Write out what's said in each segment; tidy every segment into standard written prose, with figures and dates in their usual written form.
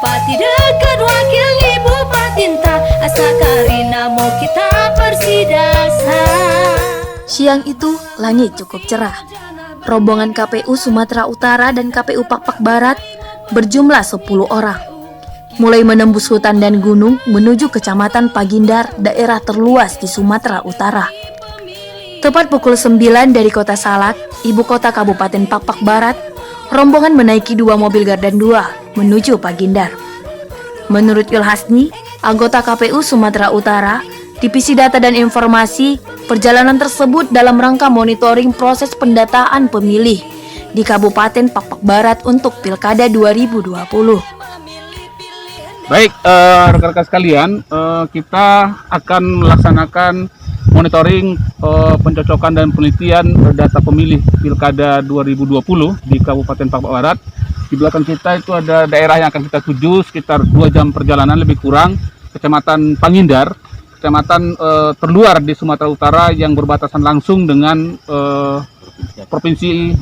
Bupati dekat wakil ibu patinta, asa karina mau kita persidasa. Siang itu langit cukup cerah. Rombongan KPU Sumatera Utara dan KPU Pakpak Barat berjumlah 10 orang. Mulai menembus hutan dan gunung menuju Kecamatan Pagindar, daerah terluas di Sumatera Utara. Tepat pukul 9 dari Kota Salak, ibu kota Kabupaten Pakpak Barat, rombongan menaiki 2 mobil Gardan 2 menuju Pagindar. Menurut Yulhasni, anggota KPU Sumatera Utara, Divisi Data dan Informasi, perjalanan tersebut dalam rangka monitoring proses pendataan pemilih di Kabupaten Pakpak Barat untuk Pilkada 2020. Baik, rekan-rekan sekalian, kita akan melaksanakan monitoring pencocokan dan penelitian data pemilih Pilkada 2020 di Kabupaten Pakpak Barat. Di belakang kita itu ada daerah yang akan kita tuju sekitar 2 jam perjalanan lebih kurang, Kecamatan Pagindar, kecamatan terluar di Sumatera Utara yang berbatasan langsung dengan Provinsi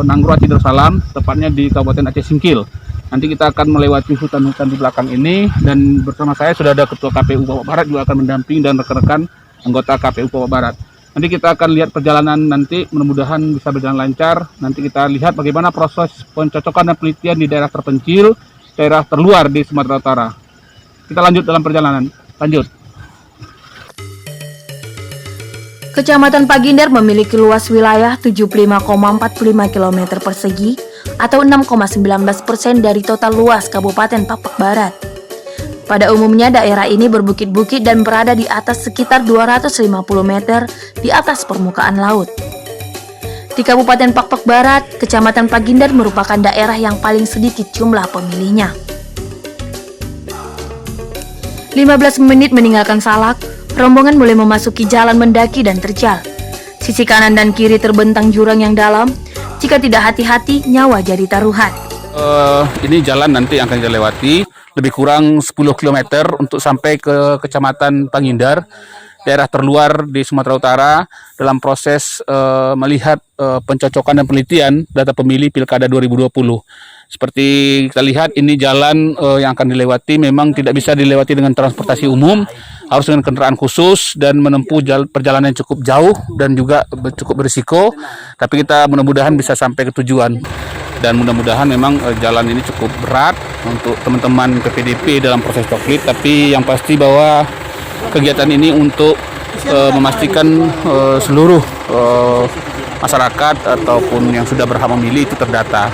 Nanggro Aceh Darussalam, tepatnya di Kabupaten Aceh Singkil. Nanti kita akan melewati hutan-hutan di belakang ini, dan bersama saya sudah ada Ketua KPU Pakpak Barat juga akan mendampingi, dan rekan-rekan anggota KPU Pakpak Barat. Nanti kita akan lihat perjalanan nanti, mudah-mudahan bisa berjalan lancar. Nanti kita lihat bagaimana proses pencocokan dan penelitian di daerah terpencil, daerah terluar di Sumatera Utara. Kita lanjut dalam perjalanan. Lanjut. Kecamatan Pagindar memiliki luas wilayah 75,45 km persegi atau 6,19% dari total luas Kabupaten Pakpak Barat. Pada umumnya daerah ini berbukit-bukit dan berada di atas sekitar 250 meter di atas permukaan laut. Di Kabupaten Pakpak Barat, Kecamatan Pagindar merupakan daerah yang paling sedikit jumlah pemilihnya. 15 menit meninggalkan Salak, rombongan mulai memasuki jalan mendaki dan terjal. Sisi kanan dan kiri terbentang jurang yang dalam. Jika tidak hati-hati, nyawa jadi taruhan. Ini jalan nanti yang akan kita lewati, lebih kurang 10 km untuk sampai ke Kecamatan Pagindar, daerah terluar di Sumatera Utara, dalam proses melihat pencocokan dan penelitian data pemilih Pilkada 2020. Seperti kita lihat, ini jalan yang akan dilewati memang tidak bisa dilewati dengan transportasi umum, harus dengan kendaraan khusus dan menempuh perjalanan yang cukup jauh dan juga cukup berisiko. Tapi kita mudah-mudahan bisa sampai ke tujuan, dan mudah-mudahan memang jalan ini cukup berat untuk teman-teman PPDP dalam proses coklit. Tapi yang pasti bahwa kegiatan ini untuk memastikan seluruh masyarakat ataupun yang sudah berhak memilih itu terdata.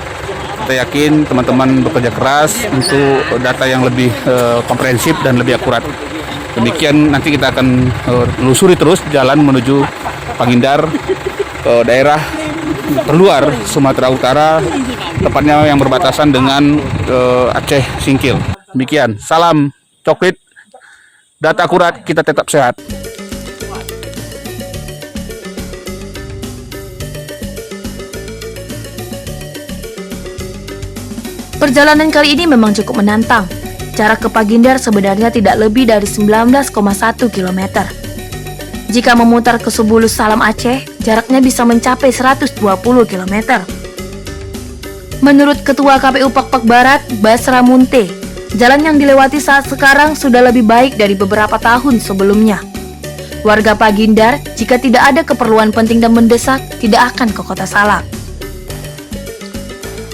Kita yakin teman-teman bekerja keras untuk data yang lebih komprehensif dan lebih akurat. Demikian nanti kita akan telusuri terus jalan menuju Pagindar, daerah terluar Sumatera Utara, tepatnya yang berbatasan dengan Aceh Singkil. Demikian, salam coklit, data akurat, kita tetap sehat. Perjalanan kali ini memang cukup menantang. Jarak ke Pagindar sebenarnya tidak lebih dari 19,1 km. Jika memutar ke Subulus Salam Aceh, jaraknya bisa mencapai 120 km. Menurut Ketua KPU Pakpak Barat, Basra Munte, jalan yang dilewati saat sekarang sudah lebih baik dari beberapa tahun sebelumnya. Warga Pagindar, jika tidak ada keperluan penting dan mendesak, tidak akan ke Kota Salak.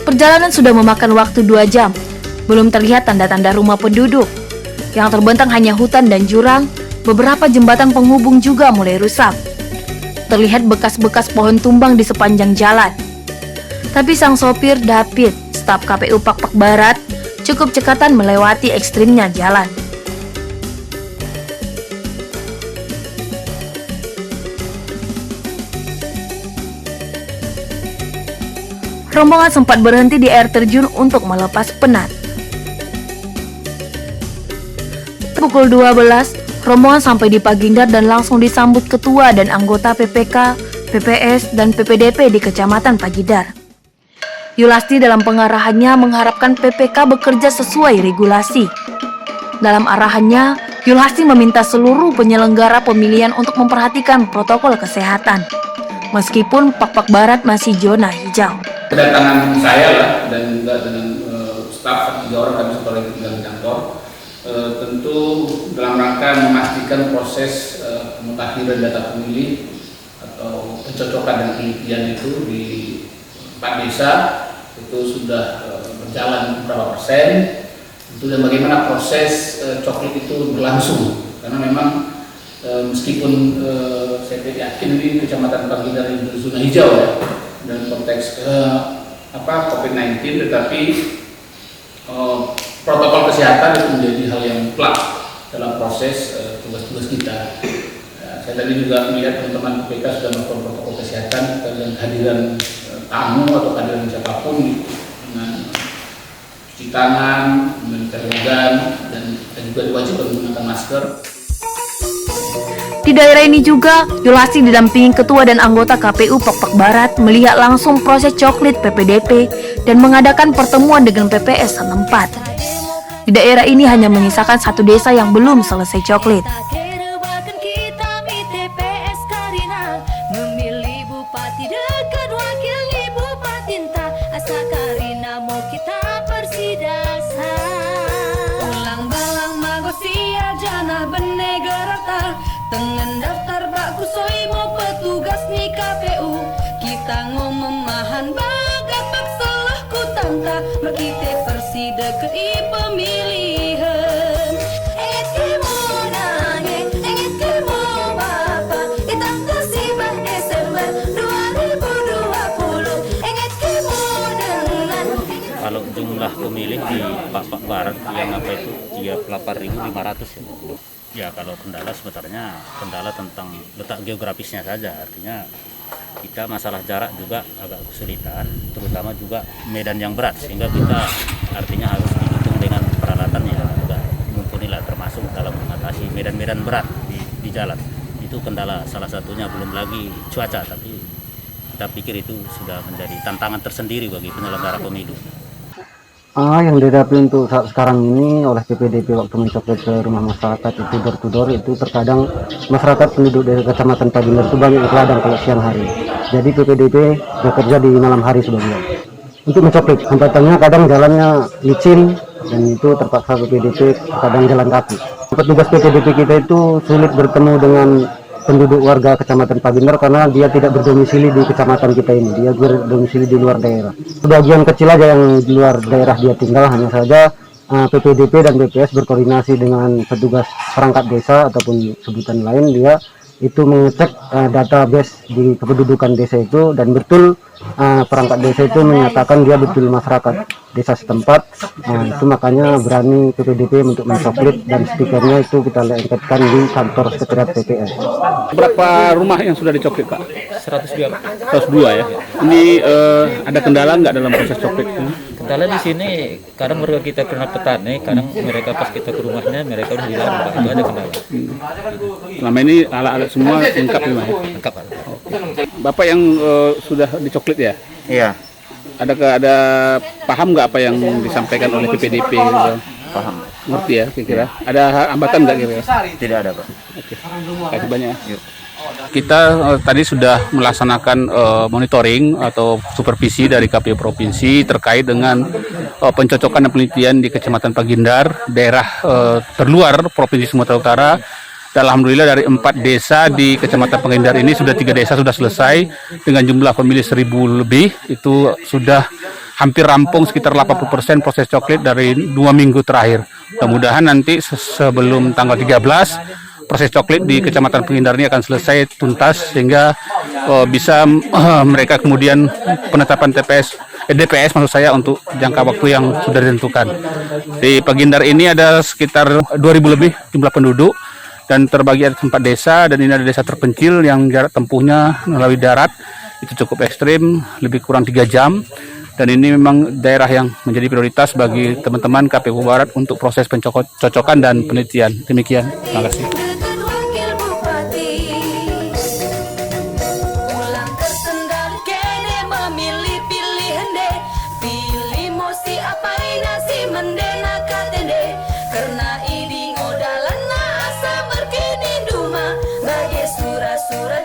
Perjalanan sudah memakan waktu 2 jam. Belum terlihat tanda-tanda rumah penduduk. Yang terbentang hanya hutan dan jurang. Beberapa jembatan penghubung juga mulai rusak. Terlihat bekas-bekas pohon tumbang di sepanjang jalan. Tapi sang sopir David, staf KPU Pakpak Barat, cukup cekatan melewati ekstrimnya jalan. Rombongan sempat berhenti di air terjun untuk melepas penat. Pukul 12, rombongan sampai di Pagindar dan langsung disambut ketua dan anggota PPK, PPS, dan PPDP di Kecamatan Pagindar. Yulasti dalam pengarahannya mengharapkan PPK bekerja sesuai regulasi. Dalam arahannya, Yulhasni meminta seluruh penyelenggara pemilihan untuk memperhatikan protokol kesehatan. Meskipun Pakpak Barat masih zona hijau. Kedatangan saya lah, dan juga dengan staf 3 orang, kami 1 orang yang tinggal di kantor. Tentu dalam rangka memastikan proses pemutakhiran data pemilih atau pencocokan dan penelitian itu di 4 desa itu sudah berjalan berapa persen, itu dan bagaimana proses coklit itu berlangsung, karena memang meskipun saya yakin ini Kecamatan Pagindar itu zona hijau ya dan konteks COVID-19, tetapi protokol kesehatan itu menjadi hal yang mutlak dalam proses tugas-tugas kita. Saya tadi juga melihat teman-teman PPK sudah melakukan protokol kesehatan dengan kehadiran tamu atau kehadiran siapapun dengan cuci tangan, mentermogan, dan juga diwajibkan menggunakan masker. Di daerah ini juga, Yulasi didampingi ketua dan anggota KPU Pakpak Barat melihat langsung proses coklit PPDP dan mengadakan pertemuan dengan PPS setempat. Di daerah ini hanya menyisakan 1 desa yang belum selesai coklit. Bahkan kita di TPS Karina memilih bupati dekat wakil bupati entah asa Karina mau kita persidasa ulang balang magosia jana benegarata tengen daftar baku soi mau petugas nih KPU kita ngomong mahan bagat bak salah ku tanta merkite persi deket i pemilihan engit kemo nange engit kemo bapa itang tersibah Desember 2020 engit kemo dengan Kalau jumlah pemilih di Pakpak Barat yang apa itu 38.500 ya. Ya kalau kendala sebenarnya kendala tentang letak geografisnya saja, artinya kita masalah jarak juga agak kesulitan, terutama juga medan yang berat, sehingga kita artinya harus didukung dengan peralatan yang juga mumpuni lah, termasuk dalam mengatasi medan-medan berat di jalan. Itu kendala salah satunya, belum lagi cuaca, tapi kita pikir itu sudah menjadi tantangan tersendiri bagi penyelenggara pemilu. Yang dihadapi untuk saat sekarang ini oleh PPDP waktu mencoklit ke rumah masyarakat itu door to door, itu terkadang masyarakat penduduk dari Kecamatan Pagindar itu banyak yang keladang kalau siang hari. Jadi PPDP bekerja di malam hari sebagian untuk mencoklit. Hampatannya kadang jalannya licin dan itu terpaksa PPDP kadang jalan kaki. Petugas PPDP kita itu sulit bertemu dengan penduduk warga Kecamatan Pagindar karena dia tidak berdomisili di kecamatan kita ini, dia berdomisili di luar daerah. Sebagian kecil aja yang di luar daerah dia tinggal, hanya saja PPDP dan BPS berkoordinasi dengan petugas perangkat desa ataupun sebutan lain, dia itu mengecek database di kependudukan desa itu, dan betul perangkat desa itu menyatakan dia betul masyarakat desa setempat. Itu makanya berani PPDP untuk mencoklit, dan stikernya itu kita lengkapkan di kantor sekretariat PPS. Berapa rumah yang sudah dicoklit, Pak? 102. 102 ya. Ini ada kendala nggak dalam proses coklit ini? Kendala di sini kadang warga kita kena petani, kadang mereka pas kita ke rumahnya mereka udah hilang, Pak. Itu ada kendala. Selama ini alat-alat semua lengkap ya, Pak? Lengkap, Pak. Bapak yang sudah dicoklit ya? Iya, Ada paham nggak apa yang disampaikan oleh PPDP? Gitu? paham. Ngerti ya kira-kira? Ada hambatan nggak kira-kira? Tidak ada, Pak. Oke, kasih banyak. Yuk. Kita tadi sudah melaksanakan monitoring atau supervisi dari KPU Provinsi terkait dengan pencocokan dan penelitian di Kecamatan Pagindar, daerah terluar Provinsi Sumatera Utara. Dan alhamdulillah dari 4 desa di Kecamatan Pagindar ini sudah 3 desa sudah selesai dengan jumlah pemilih 1.000 lebih. Itu sudah hampir rampung sekitar 80% proses coklit dari 2 minggu terakhir. Mudah-mudahan nanti sebelum tanggal 13 proses coklit di Kecamatan Pagindar ini akan selesai tuntas, sehingga bisa mereka kemudian penetapan DPS maksud saya untuk jangka waktu yang sudah ditentukan. Di Pagindar ini ada sekitar 2.000 lebih jumlah penduduk dan terbagi ada 4 desa, dan ini ada desa terpencil yang jarak tempuhnya melalui darat itu cukup ekstrim, lebih kurang 3 jam. Dan ini memang daerah yang menjadi prioritas bagi teman-teman KPU Barat untuk proses pencocokan dan penelitian. Demikian, terima kasih. dekat wakil bupati ulang terkendali kene memilih pilihan deh pilih mosi apa nasi mendena katende karena ini ngodalan asa berkini duma bagi surah-surah